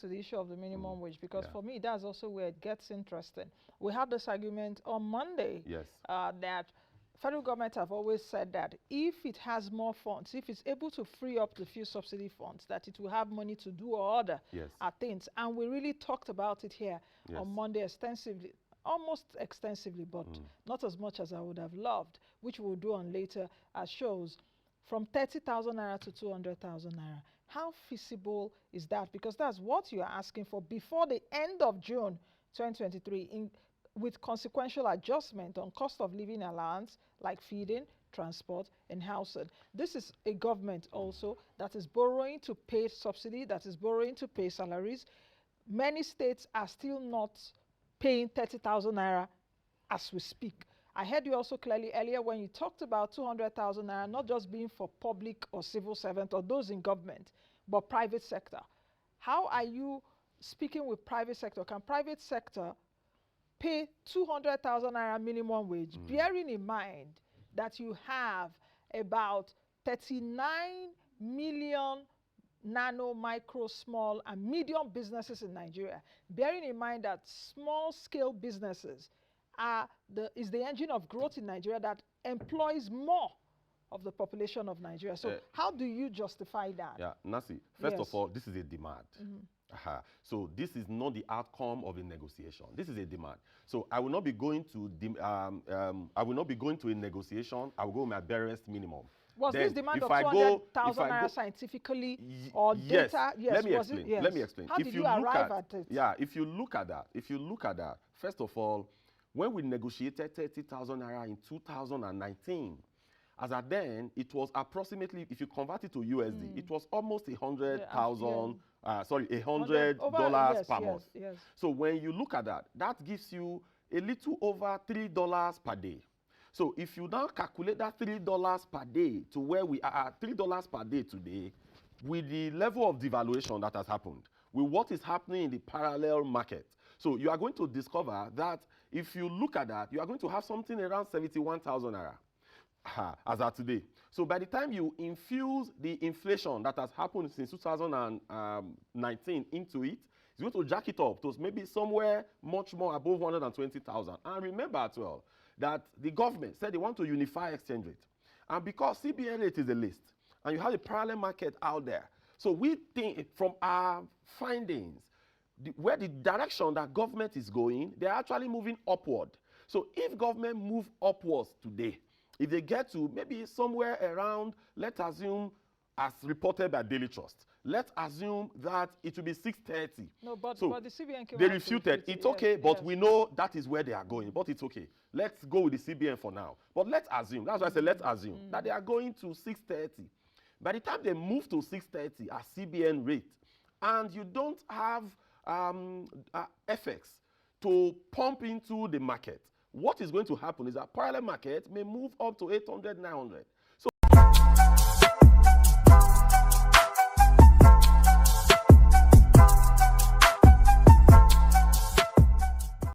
to the issue of the minimum wage, because for me, that's also where it gets interesting. We had this argument on Monday that federal government have always said that if it has more funds, if it's able to free up the fuel subsidy funds, that it will have money to do other things. And we really talked about it here on Monday extensively. Almost extensively, but not as much as I would have loved, which we'll do on later shows, from 30,000 naira to 200,000 naira. How feasible is that? Because that's what you are asking for before the end of June 2023, with consequential adjustment on cost of living allowance, like feeding, transport, and housing. This is a government also that is borrowing to pay subsidy, that is borrowing to pay salaries. Many states are still not paying 30,000 naira as we speak. I heard you also clearly earlier when you talked about 200,000 naira not just being for public or civil servant or those in government, but private sector. How are you speaking with private sector? Can private sector pay 200,000 naira minimum wage, bearing in mind that you have about 39 million nano, micro, small, and medium businesses in Nigeria, bearing in mind that small-scale businesses is the engine of growth in Nigeria that employs more of the population of Nigeria. So how do you justify that? Yeah, Nancy, first of all, this is a demand. So this is not the outcome of a negotiation. This is a demand. So I will not be going to I will not be going to a negotiation. I will go with my barest minimum. Was this demand of 200,000 naira scientifically or data? Yes. Let me explain. Let me explain. How did you arrive at it? Yeah, if you look at that, first of all, when we negotiated 30,000 naira in 2019, as at then, it was approximately, if you convert it to USD, it was almost $100,000 per month. So when you look at that, that gives you a little over $3 per day. So if you now calculate that $3 per day to where we are at $3 per day today, with the level of devaluation that has happened, with what is happening in the parallel market, so you are going to discover that if you look at that, you are going to have something around 71,000 naira as at today. So by the time you infuse the inflation that has happened since 2019 into it, it's going to jack it up to maybe somewhere much more above 120,000. And remember as well that the government said they want to unify exchange rate. And because CBN rate is a list, and you have a parallel market out there, so we think from our findings, where the direction that government is going, they're actually moving upward. So if government move upwards today, if they get to maybe somewhere around, let's assume, as reported by Daily Trust, let's assume that it will be 630. No, but so the CBN came they refuted. It's okay, but we know that is where they are going, but it's okay. Let's go with the CBN for now. But let's assume, that's why I said let's assume, that they are going to 630. By the time they move to 630 as CBN rate, and you don't have FX to pump into the market, what is going to happen is that parallel market may move up to 800, 900.